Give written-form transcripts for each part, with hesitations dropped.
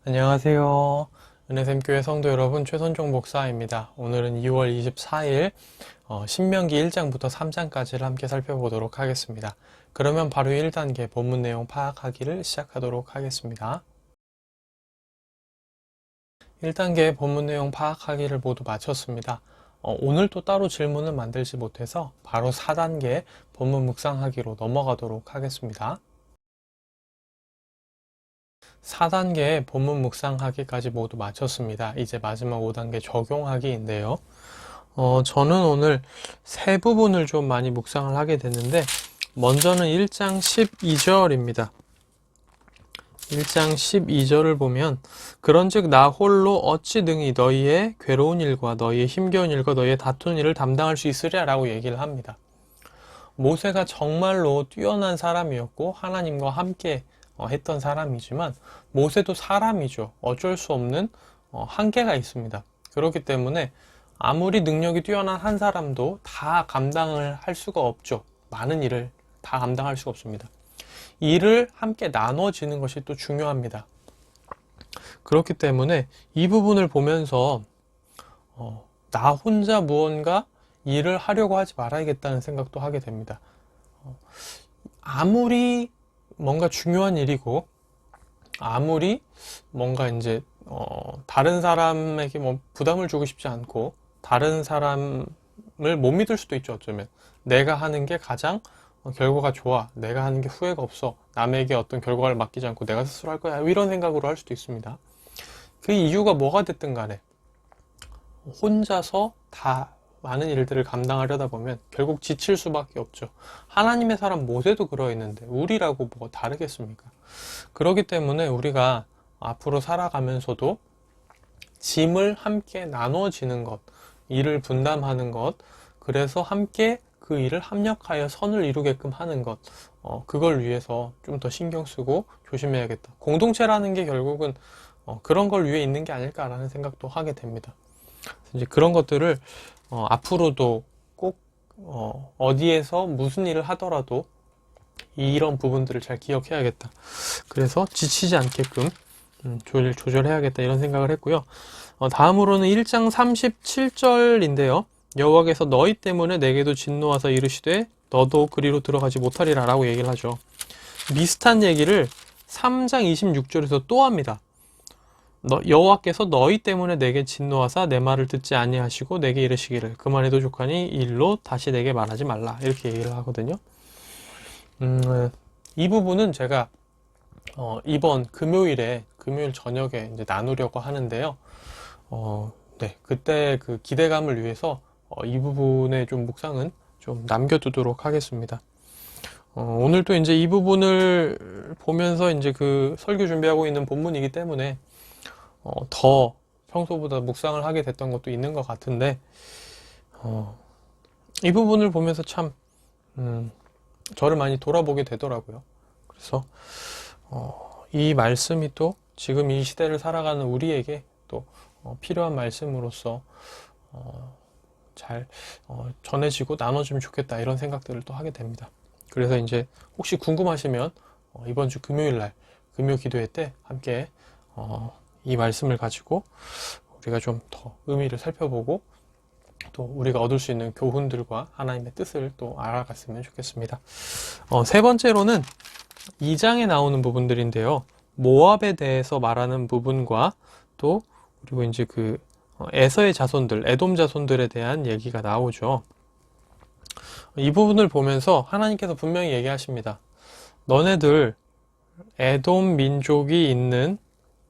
안녕하세요. 은혜샘교회 성도 여러분, 최선종 목사입니다. 오늘은 2월 24일 신명기 1장부터 3장까지를 함께 살펴보도록 하겠습니다. 그러면 바로 1단계 본문 내용 파악하기를 시작하도록 하겠습니다. 1단계 본문 내용 파악하기를 모두 마쳤습니다. 오늘 또 따로 질문을 만들지 못해서 바로 4단계 본문 묵상하기로 넘어가도록 하겠습니다. 4단계 본문 묵상하기까지 모두 마쳤습니다. 이제 마지막 5단계 적용하기인데요. 저는 오늘 세 부분을 좀 많이 묵상을 하게 됐는데, 먼저는 1장 12절입니다. 1장 12절을 보면, 그런즉 나 홀로 어찌 능히 너희의 괴로운 일과 너희의 힘겨운 일과 너희의 다투는 일을 담당할 수 있으랴 라고 얘기를 합니다. 모세가 정말로 뛰어난 사람이었고 하나님과 함께 했던 사람이지만 모세도 사람이죠. 어쩔 수 없는 한계가 있습니다. 그렇기 때문에 아무리 능력이 뛰어난 한 사람도 다 감당을 할 수가 없죠. 많은 일을 다 감당할 수가 없습니다. 일을 함께 나눠지는 것이 또 중요합니다. 그렇기 때문에 이 부분을 보면서 나 혼자 무언가 일을 하려고 하지 말아야겠다는 생각도 하게 됩니다. 아무리 뭔가 중요한 일이고 아무리 뭔가 이제 다른 사람에게 뭐 부담을 주고 싶지 않고 다른 사람을 못 믿을 수도 있죠. 어쩌면 내가 하는 게 가장 결과가 좋아, 내가 하는 게 후회가 없어, 남에게 어떤 결과를 맡기지 않고 내가 스스로 할 거야, 이런 생각으로 할 수도 있습니다. 그 이유가 뭐가 됐든 간에 혼자서 다 많은 일들을 감당하려다 보면 결국 지칠 수밖에 없죠. 하나님의 사람 모세도 그러했는데 우리라고 뭐가 다르겠습니까? 그렇기 때문에 우리가 앞으로 살아가면서도 짐을 함께 나눠지는 것, 일을 분담하는 것, 그래서 함께 그 일을 합력하여 선을 이루게끔 하는 것, 그걸 위해서 좀 더 신경 쓰고 조심해야겠다. 공동체라는 게 결국은 그런 걸 위해 있는 게 아닐까라는 생각도 하게 됩니다. 이제 그런 것들을 앞으로도 꼭 어디에서 무슨 일을 하더라도 이런 부분들을 잘 기억해야겠다. 그래서 지치지 않게끔 조절해야겠다 이런 생각을 했고요. 다음으로는 1장 37절인데요. 여호와께서 너희 때문에 내게도 진노하사 이르시되 너도 그리로 들어가지 못하리라 라고 얘기를 하죠. 비슷한 얘기를 3장 26절에서 또 합니다. 여호와께서 너희 때문에 내게 진노하사 내 말을 듣지 아니하시고 내게 이르시기를 그만해도 족하니 이 일로 다시 내게 말하지 말라 이렇게 얘기를 하거든요. 이 부분은 제가 이번 금요일 저녁에 이제 나누려고 하는데요. 네, 그때 그 기대감을 위해서 이 부분의 좀 묵상은 좀 남겨두도록 하겠습니다. 오늘도 이제 이 부분을 보면서 이제 그 설교 준비하고 있는 본문이기 때문에 더 평소보다 묵상을 하게 됐던 것도 있는 것 같은데 이 부분을 보면서 참 저를 많이 돌아보게 되더라고요. 그래서 이 말씀이 또 지금 이 시대를 살아가는 우리에게 또 필요한 말씀으로서 잘 전해지고 나눠주면 좋겠다 이런 생각들을 또 하게 됩니다. 그래서 이제 혹시 궁금하시면 이번 주 금요일날 금요 기도회 때 함께 이 말씀을 가지고 우리가 좀 더 의미를 살펴보고 또 우리가 얻을 수 있는 교훈들과 하나님의 뜻을 또 알아갔으면 좋겠습니다. 세 번째로는 2장에 나오는 부분들인데요. 모압에 대해서 말하는 부분과 또 그리고 이제 그 에서의 자손들, 에돔 자손들에 대한 얘기가 나오죠. 이 부분을 보면서 하나님께서 분명히 얘기하십니다. 너네들 에돔 민족이 있는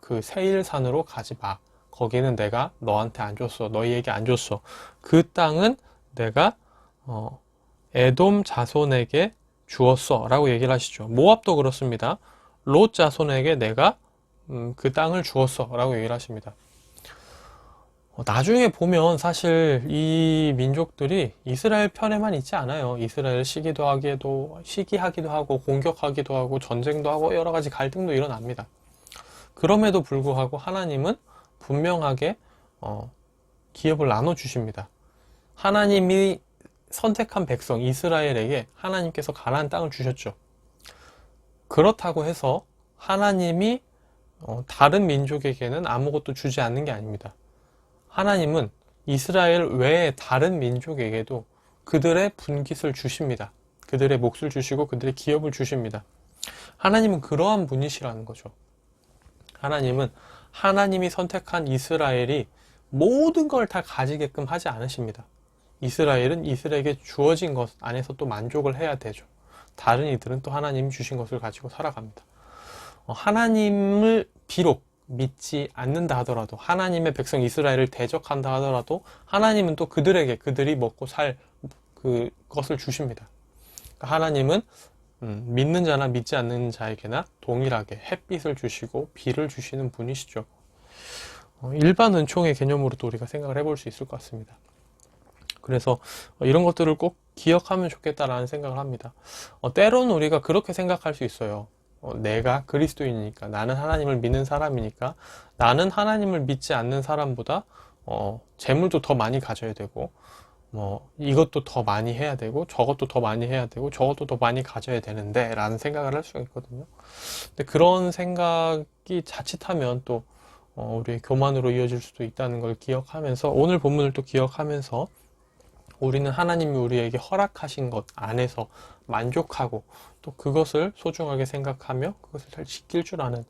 그 세일산으로 가지 마. 거기는 내가 너한테 안 줬어. 너희에게 안 줬어. 그 땅은 내가 에돔 자손에게 주었어 라고 얘기를 하시죠. 모압도 그렇습니다. 롯 자손에게 내가 그 땅을 주었어 라고 얘기를 하십니다. 나중에 보면 사실 이 민족들이 이스라엘 편에만 있지 않아요. 이스라엘 시기하기도 하고 공격하기도 하고 전쟁도 하고 여러 가지 갈등도 일어납니다. 그럼에도 불구하고 하나님은 분명하게 기업을 나눠주십니다. 하나님이 선택한 백성 이스라엘에게 하나님께서 가나안 땅을 주셨죠. 그렇다고 해서 하나님이 다른 민족에게는 아무것도 주지 않는 게 아닙니다. 하나님은 이스라엘 외의 다른 민족에게도 그들의 분깃을 주십니다. 그들의 몫을 주시고 그들의 기업을 주십니다. 하나님은 그러한 분이시라는 거죠. 하나님은 하나님이 선택한 이스라엘이 모든 걸 다 가지게끔 하지 않으십니다. 이스라엘은 이스라엘에게 주어진 것 안에서 또 만족을 해야 되죠. 다른 이들은 또 하나님이 주신 것을 가지고 살아갑니다. 하나님을 비록 믿지 않는다 하더라도, 하나님의 백성 이스라엘을 대적한다 하더라도 하나님은 또 그들에게 그들이 먹고 살 그것을 주십니다. 하나님은 믿는 자나 믿지 않는 자에게나 동일하게 햇빛을 주시고 비를 주시는 분이시죠. 일반 은총의 개념으로도 우리가 생각을 해볼 수 있을 것 같습니다. 그래서 이런 것들을 꼭 기억하면 좋겠다라는 생각을 합니다. 때로는 우리가 그렇게 생각할 수 있어요. 내가 그리스도인이니까, 나는 하나님을 믿는 사람이니까, 나는 하나님을 믿지 않는 사람보다 재물도 더 많이 가져야 되고, 이것도 더 많이 해야 되고, 저것도 더 많이 해야 되고, 저것도 더 많이 가져야 되는데 라는 생각을 할 수가 있거든요. 근데 그런 생각이 자칫하면 또 우리의 교만으로 이어질 수도 있다는 걸 기억하면서, 오늘 본문을 또 기억하면서 우리는 하나님이 우리에게 허락하신 것 안에서 만족하고 또 그것을 소중하게 생각하며 그것을 잘 지킬 줄 아는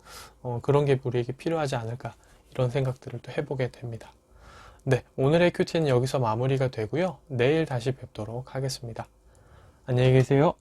그런 게 우리에게 필요하지 않을까, 이런 생각들을 또 해보게 됩니다. 네, 오늘의 큐티는 여기서 마무리가 되고요. 내일 다시 뵙도록 하겠습니다. 안녕히 계세요.